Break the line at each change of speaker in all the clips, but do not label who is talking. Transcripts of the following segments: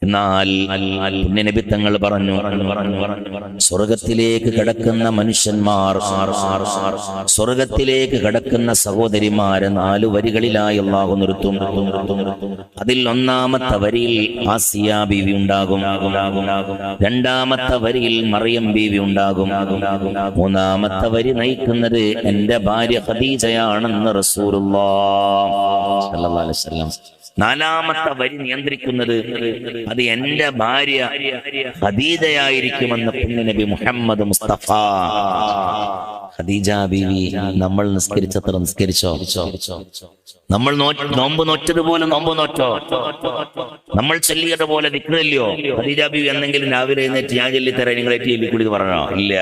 എന്നാൽ നബി തങ്ങൾ പറഞ്ഞു, സ്വർഗത്തിലേക്ക് കടക്കുന്ന മനുഷ്യന്മാർ, സ്വർഗത്തിലേക്ക് കടക്കുന്ന സഹോദരിമാരെ 4 വരികളിലായി അല്ലാഹു നിർത്തും. അതിൽ ഒന്നാമത്തെ വരിയിൽ ആസിയ ബീവി ഉണ്ടാകും, രണ്ടാമത്തെ വരിയിൽ മറിയം ബീവി ഉണ്ടാകും, മൂന്നാമത്തെ വരി നയിക്കുന്നത് എന്റെ ഭാര്യ ഖദീജയാണെന്ന് റസൂലുള്ളാഹ് സ്വല്ലല്ലാഹു അലൈഹി വസല്ലം. 4ാമത്തെ വരി നിയന്ത്രിക്കുന്നത് അത് എന്റെ ഭാര്യ ഖദീജയായിരിക്കുമെന്ന് പുണ്യനബി മുഹമ്മദ് മുസ്തഫ. ഖദീജ ബീവി നമ്മൾ നിസ്കരിച്ചത്ര നിസ്കരിച്ചോ? നമ്മൾ നോമ്പ് നോറ്റതുപോലെ നോമ്പ് നോറ്റോ? നമ്മൾ ചൊല്ലിയതുപോലെ ദിക്റില്ലയോ? ഖദീജ ബീവി എന്തെങ്കിലും രാവിലെ എഴുന്നേറ്റ് ഞാൻ ചൊല്ലിത്തരാം നിങ്ങളെ ചൊല്ലിക്കൂടി പറഞ്ഞോ? ഇല്ല.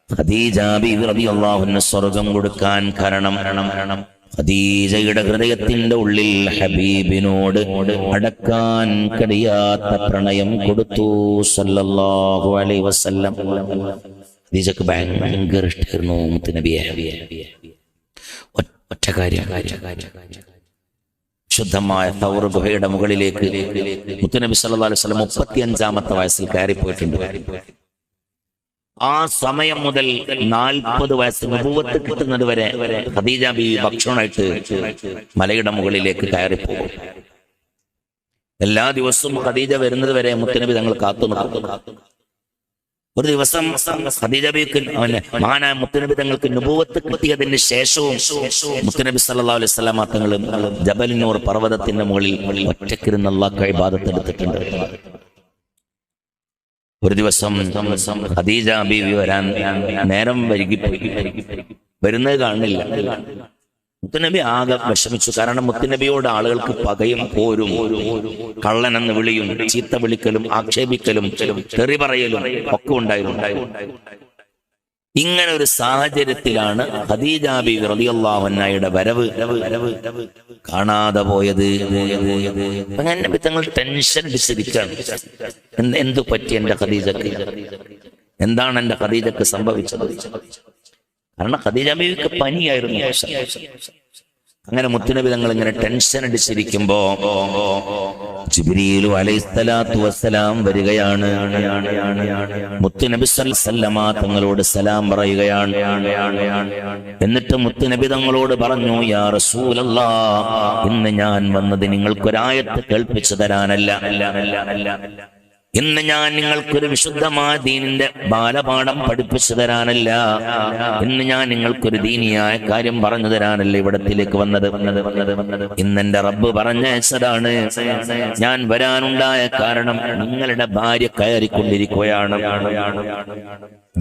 ഖദീജ ബീവി റളിയല്ലാഹു അൻഹ സ്വർഗം കൊടുക്കാൻ കാരണം ഖദീജയുടെ ഹൃദയത്തിന്റെ ഉള്ളിൽ ഹബീബിനോട് അടക്കാൻ കഴിയാത്ത പ്രണയം കൊടുത്തു സല്ലല്ലാഹു അലൈഹി വസല്ലം. ഖദീജക്ക് ഭയങ്കര ഇഷ്ടമായിരുന്നു മുത്തുനബിയെ. ഒറ്റ കാര്യം, ശുദ്ധമായ തൗർ ഗുഹയുടെ മുകളിലേക്ക് മുത്തുനബി സല്ലല്ലാഹു അലൈഹി വസല്ലം 35ാമത്തെ വയസ്സിൽ കയറിപ്പോയിട്ടുണ്ട്. ആ സമയം മുതൽ 40 വയസ്സ് നബുവത്ത് കിട്ടുന്നത് വരെ ഖദീജ ബീവി ഭക്ഷണമായിട്ട് മലയുടെ മുകളിലേക്ക് കയറിപ്പോകും. എല്ലാ ദിവസവും ഖദീജ വരുന്നത് വരെ മുത്തുനബി തങ്ങൾ കാത്തു നിൽക്കും. ഒരു ദിവസം ഖദീജ ബീവിക്ക് മഹാനായ മുത്തുനബി തങ്ങൾക്ക് നബുവത്ത് കിട്ടിയതിന് ശേഷവും മുത്തുനബി സല്ലല്ലാഹു അലൈഹി വസല്ലം തങ്ങൾ ജബൽ നൂർ പർവ്വതത്തിന്റെ മുകളിൽ ഒറ്റക്കിരുന്ന് അല്ലാഹുവിനെ ഇബാദത്ത് എടുത്തിട്ടുണ്ട്. ഒരു ദിവസം ഖദീജ ബീവി വരാൻ നേരം വൈകിപ്പോയി. വരുന്നത് കാണുന്നില്ല. മുത്തുനബി ആകെ വിഷമിച്ചു. കാരണം മുത്തുനബിയോട് ആളുകൾക്ക് പകയും പോരും, കള്ളനെന്ന് വിളിയും ചീത്ത വിളിക്കലും ആക്ഷേപിക്കലും തെറി പറയലും ഒക്കെ ഉണ്ടായിരുന്നു. ഇങ്ങനെ ഒരു സാഹചര്യത്തിലാണ് ഖദീജ ബീവി റളിയല്ലാഹു അൻഹയുടെ വരവ് കാണാതെ പോയത്. അങ്ങനെ തങ്ങൾ ടെൻഷൻ അടിച്ചിരിക്കുകയാണ്. എന്തു പറ്റി എന്റെ ഖദീജക്ക്? എന്താണ് എന്റെ ഖദീജക്ക് സംഭവിച്ചത്? കാരണം ഖദീജ ബീവിക്ക് പനിയായിരുന്നു. അങ്ങനെ മുത്തുനബി തങ്ങൾ ഇങ്ങനെ ടെൻഷൻ അടിച്ചിരിക്കുമ്പോ ജിബ്രീൽ അലൈഹിസ്സലാത്തു വസ്സലാം വരികയാണ്. മുത്തുനബി സല്ലല്ലാഹു അലൈഹി വസല്ലം തങ്ങളോട് സലാം പറയുകയാണ്. എന്നിട്ട് മുത്തുനബി തങ്ങളോട് പറഞ്ഞു, യാ റസൂലല്ലാഹ്, ഇന്ന് ഞാൻ വന്നത് നിങ്ങൾക്കൊരായത്ത് കേൾപ്പിച്ചു തരാനല്ല, ഇന്ന് ഞാൻ നിങ്ങൾക്കൊരു വിശുദ്ധമായ ദീനിന്റെ ബാലപാഠം പഠിപ്പിച്ചു തരാനല്ല, ഇന്ന് ഞാൻ നിങ്ങൾക്കൊരു ദീനിയായ കാര്യം പറഞ്ഞു തരാനല്ല ഇവിടത്തിലേക്ക് വന്നത്. ഇന്നെന്റെ റബ്ബ് പറഞ്ഞതാണ്. ഞാൻ വരാനുണ്ടായ കാരണം നിങ്ങളുടെ ഭാര്യ കയറിക്കൊണ്ടിരിക്കുകയാണ്.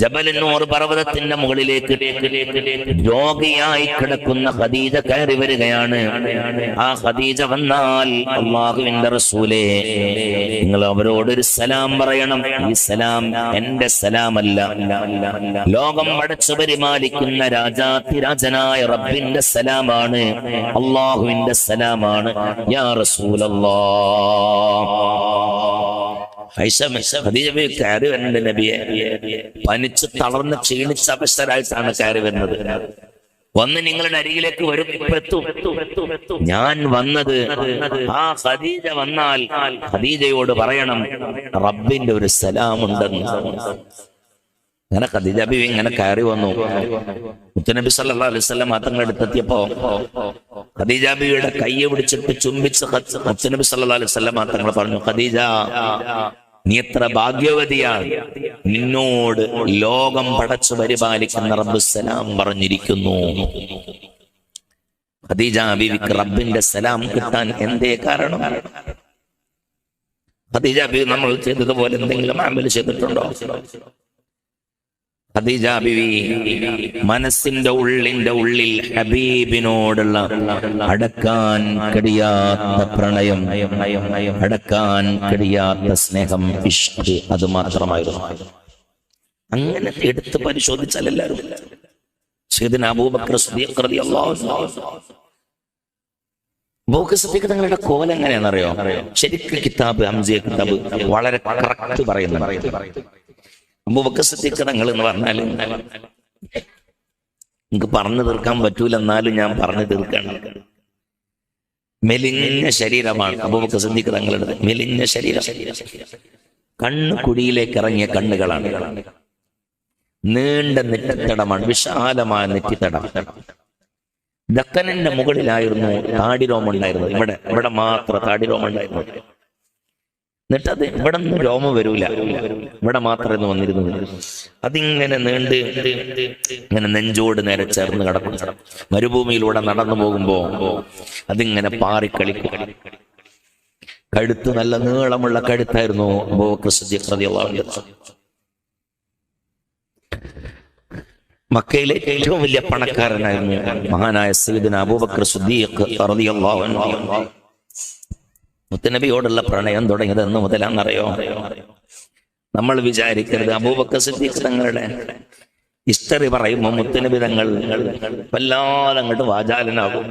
ജബൽ നൂർ പർവ്വതത്തിന്റെ മുകളിലേക്ക് രോഗിയായി കിടക്കുന്ന ഖദീജ കയറി വരികയാണ്. ആ ഖദീജ വന്നാൽ അല്ലാഹുവിന്റെ റസൂലേ, നിങ്ങൾ അവരോടൊരു സലാം പറയണം. ഈ സലാം എന്റെ സലാമല്ല, ലോകം പടച്ചു പരിപാലിക്കുന്ന രാജാതിരാജനായ റബ്ബിന്റെ സലാമാണ്, അല്ലാഹുവിന്റെ സലാമാണ്. യാ റസൂലല്ലാഹ്, കയറി വരുന്നുണ്ട് നബിയെ. പനിച്ച് തളർന്ന് ക്ഷീണിച്ച അവസ്ഥരായിട്ടാണ് കയറി വരുന്നത്. വന്ന് നിങ്ങളുടെ അരികിലേക്ക് വരും. ഞാൻ വന്നത് ആ ഖദീജ വന്നാൽ ഖദീജയോട് പറയണം റബ്ബിന്റെ ഒരു സലാമുണ്ടെന്ന്. അങ്ങനെ ഖദീജ ബീവി ഇങ്ങനെ കയറി വന്നു. മുത്തുനബി സല്ലല്ലാഹു അലൈഹി വസല്ലം തങ്ങളുടെ അടുത്തെത്തിയപ്പോ ഖദീജ ബീവിയുടെ കയ്യെ പിടിച്ചിട്ട് ചുംബിച്ച് മുത്തുനബി സല്ലല്ലാഹു അലൈഹി വസല്ലം തങ്ങൾ പറഞ്ഞു, ഖദീജ, നീ എത്ര ഭാഗ്യവതിയാണ്. നിന്നോട് ലോകം പടച്ചു പരിപാലിക്കുന്ന റബ്ബ് സലാം പറഞ്ഞിരിക്കുന്നു. ഖദീജ ബീവിക്ക് റബ്ബിന്റെ സലാം കിട്ടാൻ എന്തേ കാരണം? ഖദീജ ബീവി നമ്മൾ ചെയ്തതുപോലെ എന്തെങ്കിലും അമൽ ചെയ്തിട്ടുണ്ടോ? ഖദീജ ബീവി മനസ്സിന്റെ ഉള്ളിൽ ഹബീബിനോടുള്ള അടക്കാൻ കഴിയാത്ത പ്രണയം, അടക്കാൻ കഴിയാത്ത സ്നേഹം, ഇഷ്ക്, അത് മാത്രമായിരുന്നു. അങ്ങനെ എടുത്ത് പരിശോധിച്ചാൽ എല്ലാവരും സയ്യിദുനാ അബൂബക്കർ സിദ്ദീഖ് റളിയല്ലാഹു അൻഹു, അബൂബക്കർ സിദ്ദീഖ് തങ്ങളുടെ കോലം എങ്ങനെയാണെന്നറിയോ? ശരിക്കും കിതാബ് ഹംസിയ കിതാബ് വളരെ കറക്റ്റ് പറയുന്നുണ്ട്. അബൂബക്കർ സിദ്ദീഖ് തങ്ങൾ എന്ന് പറഞ്ഞാൽ എനിക്ക് പറഞ്ഞു തീർക്കാൻ പറ്റൂല, എന്നാലും ഞാൻ പറഞ്ഞു തീർക്കണം. മെലിഞ്ഞ ശരീരമാണ് അബൂബക്കർ സിദ്ദീഖ് തങ്ങളുടെ, മെലിഞ്ഞ ശരീരം. കണ്ണ് കുഴിയിലേക്ക് ഇറങ്ങിയ കണ്ണുകളാണ്. നീണ്ട നെറ്റിത്തടമാണ്, വിശാലമായ നെറ്റിത്തടം. ദക്കനിന്റെ മുകളിലായിരുന്നു താടിരോമം ഉണ്ടായിരുന്നത്. ഇവിടെ മാത്രം താടിരോമം ഉണ്ടായിരുന്നു. എന്നിട്ട് അത് ഇവിടെ നിന്ന് രോമം വരൂല, ഇവിടെ മാത്രമായിരുന്നു വന്നിരുന്നത്. അതിങ്ങനെ നീണ്ട് ഇങ്ങനെ നെഞ്ചോട് നേരെ ചേർന്ന് കിടക്കും. മരുഭൂമിയിലൂടെ നടന്നു പോകുമ്പോ അതിങ്ങനെ പാറിക്കളിക്കും. കഴുത്ത് നല്ല നീളമുള്ള കഴുത്തായിരുന്നു അബൂബക്കർ സിദ്ദീഖ് റളിയല്ലാഹു അൻഹു. മക്കയിലെ ഏറ്റവും വലിയ പണക്കാരനായിരുന്നു മഹാനായ സയ്യിദുന അബൂബക്കർ സിദ്ദീഖ് റളിയല്ലാഹു അൻഹു. മുത്തനബിയോടുള്ള പ്രണയം തുടങ്ങിയത് എന്ന് മുതലാണെന്നറിയോ? നമ്മൾ വിചാരിക്കരുത് അബൂബക്കർ സിദ്ദീഖ് തങ്ങളുടെ ഹിസ്റ്ററി പറയുമ്പോൾ മുത്തനബി തങ്ങൾ വല്ലാതെ അങ്ങോട്ട് വാചാലനാകും.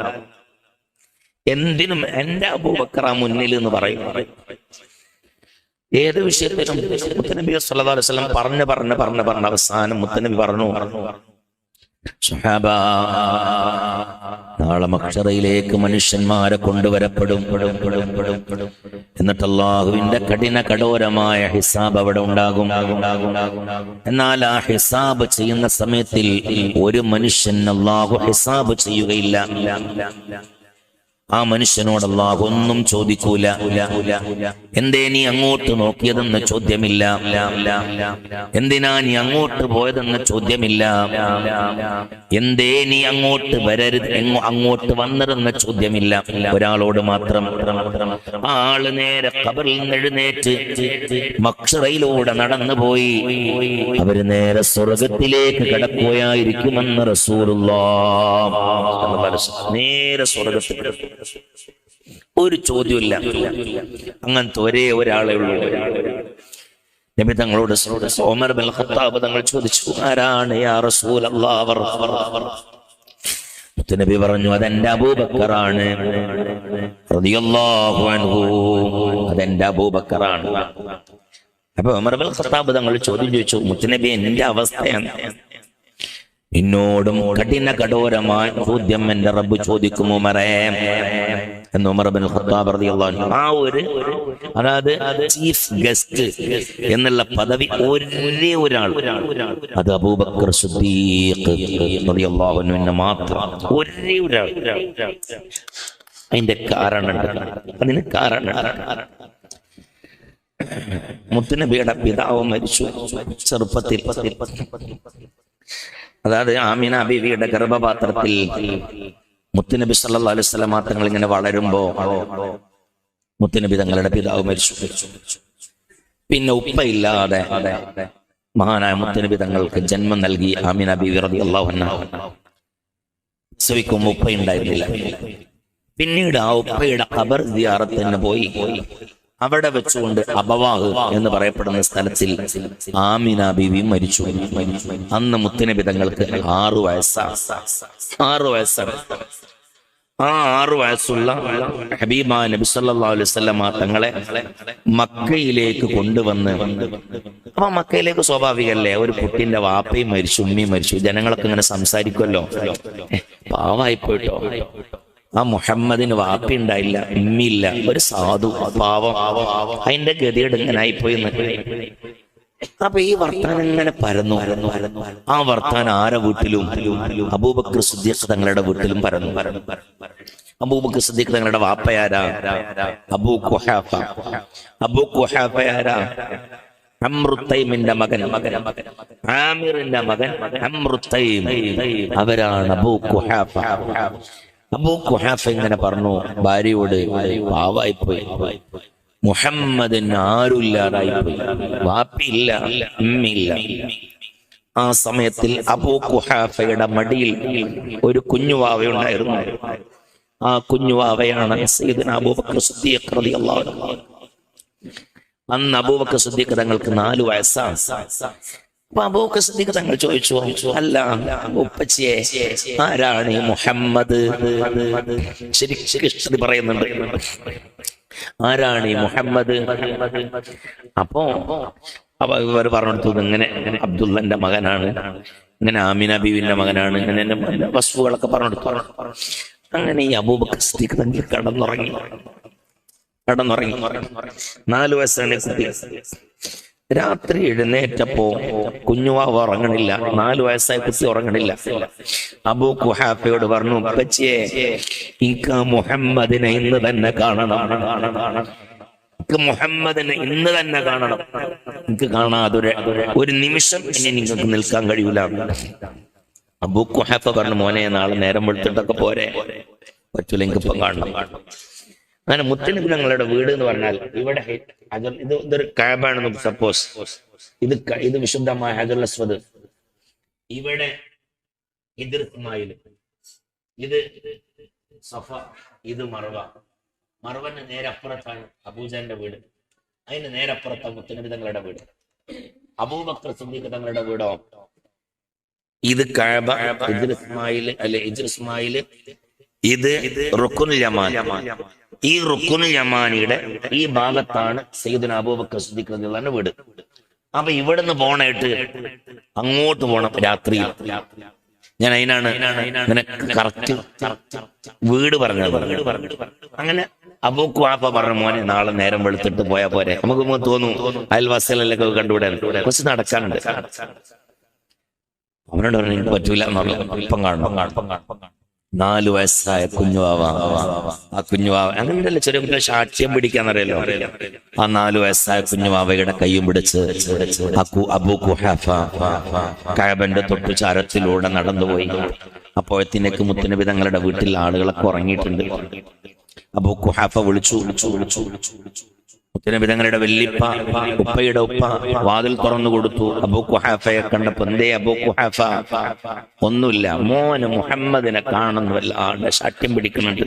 എന്തിനും എന്റെ അബൂബക്കർ മുന്നിൽ എന്ന് പറയും. ഏത് വിഷയത്തിലും മുത്തനബി സല്ലല്ലാഹു അലൈഹി വസല്ലം പറഞ്ഞ് അവസാനം മുത്തനബി പറഞ്ഞു, സുഹാബാ, നാളെ മഹ്ശറയിലേക്ക് മനുഷ്യന്മാരെ കൊണ്ടുവരപ്പെടും. എന്നിട്ട് അല്ലാഹുവിന്റെ കഠോരമായ ഹിസാബ് അവിടെ ഉണ്ടാകും. എന്നാൽ ആ ഹിസാബ് ചെയ്യുന്ന സമയത്തിൽ ഒരു മനുഷ്യൻ അല്ലാഹു ഹിസാബ് ചെയ്യുകയില്ല. ആ മനുഷ്യനോട് അല്ലാഹു ഒന്നും ചോദിക്കൂല. എന്തേ നീ അങ്ങോട്ട് നോക്കിയതെന്ന ചോദ്യമില്ല, എന്തിനാ നീ അങ്ങോട്ട് പോയതെന്ന ചോദ്യമില്ല, എന്തേ നീ അങ്ങോട്ട് വരരുത്, അങ്ങോട്ട് വന്നതെന്ന ചോദ്യമില്ല. ഒരാളോട് മാത്രം. ആ ആള് നേരെ ഖബറിൽ നിന്ന് എഴുന്നേറ്റ് മഖ്ശറയിലൂടെ നടന്നുപോയി. അവര് നേരെ സ്വർഗത്തിലേക്ക് കടക്കുകയായിരിക്കുമെന്ന് റസൂലുള്ളാഹ്. നേരെ സ്വർഗത്തിൽ, ഒരു ചോദ്യമില്ല. അങ്ങനത്തെ ഒരേ ഒരാളെ ഉള്ളൂ. നബി തങ്ങളോട് ഉമർ ബിൻ ഖത്താബ് തങ്ങൾ ചോദിച്ചു, ആരാണ് യാ റസൂലല്ലാഹ്? നബി പറഞ്ഞു, അതെന്റെ അബൂബക്കറാണ് റളിയല്ലാഹു അൻഹു, അതെന്റെ അബൂബക്കറാണ്. അപ്പൊ ഉമർ ബിൻ ഖത്താബ് തങ്ങൾ ചോദ്യം ചോദിച്ചു, മുത്തനബി എന്റെ അവസ്ഥയാണ്, എന്നോടും കഠോരമായ ചോദ്യം എന്റെ റബ്ബ് ചോദിക്കും ഉമറേ എന്ന് ഉമർ ബിൻ ഖത്താബ് റളിയല്ലാഹു അൻഹു. ആ ഒരു, അതായത് ചീഫ് ഗസ്റ്റ് എന്നുള്ള പദവി ഒരേ ഒരാൾ, അത് അബൂബക്കർ സിദ്ദീഖ് റളിയല്ലാഹു അൻഹു മാത്രം. ഒരേ ഒരാൾ. അതിന്റെ കാരണം മുത്തുനബിയുടെ പിതാവ് മരിച്ചു ചെറുപ്പത്തിൽ. അതായത് ആമിന ബീവിയുടെ ഗർഭപാത്രത്തിൽ മുത്തുനബി സല്ലല്ലാഹു അലൈഹി വസല്ലം തങ്ങൾ ഇങ്ങനെ വളരുമ്പോ മുത്തുനബി തങ്ങളുടെ പിതാവ് മരിച്ചു. പിന്നെ ഉപ്പയില്ലാതെ മഹാനായ മുത്തുനബി തങ്ങൾക്ക് ജന്മം നൽകി ആമിന ബീവി റളിയല്ലാഹു അൻഹ. പ്രസവിക്കുമ്പോൾ ഉപ്പയുണ്ടായിരുന്നില്ല. പിന്നീട് ആ ഉപ്പയുടെ ഖബർ സിയാറത്തിന് പോയി. അവിടെ വെച്ചുകൊണ്ട് അബവാഹ് എന്ന് പറയപ്പെടുന്ന സ്ഥലത്തിൽ ആമിന ബീവി മരിച്ചു. അന്ന് മുത്തുനബി തങ്ങൾക്ക് 6 വയസ്സാണ്. 6 വയസ്സാണ്. ആ 6 വയസ്സുള്ള ഹബീബാ നബി സല്ലല്ലാഹു അലൈഹി വസല്ലം തങ്ങളെ മക്കയിലേക്ക് കൊണ്ടുവന്ന്, അപ്പൊ മക്കയിലേക്ക് സ്വാഭാവികല്ലേ, ഒരു കുട്ടിന്റെ വാപ്പയും മരിച്ചു, ഉമ്മയും മരിച്ചു, ജനങ്ങളൊക്കെ ഇങ്ങനെ സംസാരിക്കുമല്ലോ. പാവായി പോയിട്ടോ, ആ മുഹമ്മദിന് വാപ്പി ഉണ്ടായില്ല, ഉമ്മിയില്ല, ഒരു സാധു പാവം, അതിന്റെ ഗതിയുടെ ഇങ്ങനെ ആയിപ്പോയി. അപ്പൊ ഈ വർത്താനം ഇങ്ങനെ പരന്നു. ആ വർത്താനം ആരെ വീട്ടിലും, അബൂബക്കർ സിദ്ദീഖ് തങ്ങളുടെ വീട്ടിലും പരന്നു. അബൂബക്കർ സിദ്ദീഖ് തങ്ങളുടെ വാപ്പയാരാ? അബൂ ഖുഹാഫ. അബൂ ഖുഹാഫയാരാ? അമ്രുത്തൈമിന്റെ മകൻ, ആമിറിന്റെ മകൻ അമ്രുത്തൈം. അവരാണ് അബൂ ഖുഹാഫ. അബൂ ഖുഹാഫ ഇങ്ങനെ പറഞ്ഞു ഭാര്യയോട്, പാവായിപ്പോയി, മുഹമ്മദിന് ആരുമില്ലാതായിപ്പോയി, വാപ്പിയില്ല, ഉമ്മയില്ല. ആ സമയത്തിൽ അബൂ ഖുഹാഫയുടെ മടിയിൽ ഒരു കുഞ്ഞുവാവയുണ്ടായിരുന്നു. ആ കുഞ്ഞുവാവയാണ് സയ്യിദുനാ അബൂബക്കർ സിദ്ദീഖ് റളിയല്ലാഹു അൻഹു. അന്ന് അബൂബക്കർ സിദ്ദീഖ് തങ്ങൾക്ക് 4 വയസ്സാണ്. അപ്പൊ അബൂബക്കർ സിദ്ദീഖ് തങ്ങൾ ചോദിച്ചു, അല്ല ഉപ്പച്ചിയെ, ആരാണ് ഈ മുഹമ്മദ്? ശരി പറയുന്നുണ്ട്, ആരാണ് ഈ മുഹമ്മദ്? അപ്പോ ഇവർ പറഞ്ഞെടുത്തു, ഇങ്ങനെ അബ്ദുള്ളന്റെ മകനാണ്, ഇങ്ങനെ ആമിന ബീവിന്റെ മകനാണ്, ഇങ്ങനെ വസ്തുക്കളൊക്കെ പറഞ്ഞെടുത്തു. അങ്ങനെ ഈ അബൂബക്കർ സിദ്ദീഖ് തങ്ങൾ കടന്നുറങ്ങി. 4 വയസ്സാണ് കുട്ടി. രാത്രി എഴുന്നേറ്റപ്പോ കുഞ്ഞുവാവ് ഉറങ്ങണില്ല. 4 വയസ്സായ കുട്ടി ഉറങ്ങണില്ല. അബൂ ഖുഹാഫയോട് പറഞ്ഞു, ഉപ്പച്ചിയെ, എനിക്ക് മുഹമ്മദിനെ ഇന്ന് തന്നെ കാണണം. മുഹമ്മദിനെ ഇന്ന് തന്നെ കാണണം. എനിക്ക് കാണാതെ ഒരു നിമിഷം ഇനി നിങ്ങൾക്ക് നിൽക്കാൻ കഴിയൂല. അബൂ ഖുഹാഫ പറഞ്ഞു, മോനെ, നാളെ നേരം വെളുത്തിട്ടൊക്കെ പോരെ, പറ്റൂല, എനിക്കിപ്പം കാണണം. അങ്ങനെ മുത്തനബി തങ്ങളുടെ വീട് എന്ന് പറഞ്ഞാൽ ഇവിടെ ഇതൊരു കഅബാണെന്ന് സപ്പോസ്. ഇത് വിശുദ്ധമായ ഹജറുൽ അസ്വദ്. ഇവിടെ ഇദ്ർ ഇസ്മായിൽ, ഇത് സഫ, ഇത് മർവ. മർവന്റെ നേരപ്പുറത്താണ് അബൂജാന്റെ വീട്. അതിന് നേരപ്പുറത്താണ് മുത്തനബി തങ്ങളുടെ വീട്. അബൂബക്കർ സിദ്ദീഖ് തങ്ങളുടെ വീടോ ഇത് കഅബ, ഇദ്ർ ഇസ്മായിൽ അല്ലെ ഇദ്ർ ഇസ്മായിൽ, ഇത് റുക്നുൽ യമാൻ. ഈ റുക്നുൽ യമാനിയുടെ ഈ ഭാഗത്താണ് സയ്യിദുനാ അബൂബക്കർ സിദ്ദീഖ് റളിയല്ലാഹു അൻഹു വീട്. അപ്പൊ ഇവിടുന്ന് പോണായിട്ട് അങ്ങോട്ട് പോണം രാത്രി. ഞാൻ അതിനാണ് ഇങ്ങനെ കറക്റ്റ് വീട് പറഞ്ഞത്. അങ്ങനെ അബൂ ഖുഹാഫ പറഞ്ഞു, മോനെ, നാളെ നേരം വെളുത്തിട്ട് പോയാ പോരെ, നമുക്ക് തോന്നും അയൽവാസികളെല്ലാം കണ്ടുവിടാൻ, കുറച്ച് നടക്കാനുണ്ട്. അവനോട് പറഞ്ഞു, എനിക്ക് പറ്റൂല, ഇപ്പം കാണണം. 4 വയസ്സായ കുഞ്ഞുവാവ. ആ കുഞ്ഞുവാവ അങ്ങനെയല്ല, ചെറിയ കുട്ടികളെ ശാഠ്യം പിടിക്കാന്നറിയല്ലോ. ആ 4 വയസ്സായ കുഞ്ഞുവാവയുടെ കൈയും പിടിച്ച് അബൂ ഖുഹാഫ കഅബന്റെ തൊട്ടുചാരത്തിലൂടെ നടന്നുപോയി. അപ്പോഴത്തേക്ക് മുത്തനബി തങ്ങളുടെ വീട്ടിൽ ആളുകളൊക്കെ ഉറങ്ങിയിട്ടുണ്ട്. അബൂ ഖുഹാഫ വിളിച്ചു. മുത്തനബി തങ്ങളുടെ വല്യപ്പ, ഉപ്പയുടെ ഉപ്പ വാതിൽ തുറന്നു കൊടുത്തു. അബൂ ഖുഹാഫയെ കണ്ടപ്പോ, എന്തേ അബൂ ഖുഹാഫ? ഒന്നുമില്ല, മോന് മുഹമ്മദിനെ കാണുന്നു, വല്ലാണ്ട് ശാഠ്യം പിടിക്കുന്നുണ്ട്,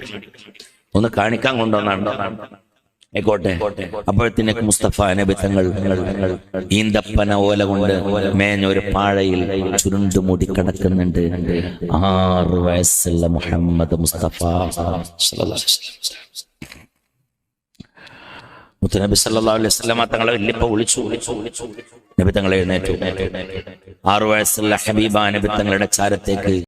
ഒന്ന് കാണിക്കാൻ കൊണ്ടുവന്നാണ്ടോ? ആയിക്കോട്ടെ. അപ്പോഴത്തേക്ക് മുസ്തഫ നബി തങ്ങൾ ഈന്തപ്പന ഓല കൊണ്ട് മേഞ്ഞൊരു പാഴയിൽ ചുരുണ്ടുമൂടി കിടക്കുന്നുണ്ട്. 6 വയസ്സുള്ള മുഹമ്മദ് മുസ്തഫ മുത്തനബി സല്ലല്ലാഹു അലൈഹി വസല്ലം തങ്ങളെ വല്യപ്പ വിളിച്ചു. നബി തങ്ങൾ എഴുന്നേറ്റു. 6 വയസ്സുള്ള ഹബീബ നബി തങ്ങളുടെ ചാരത്തേക്ക്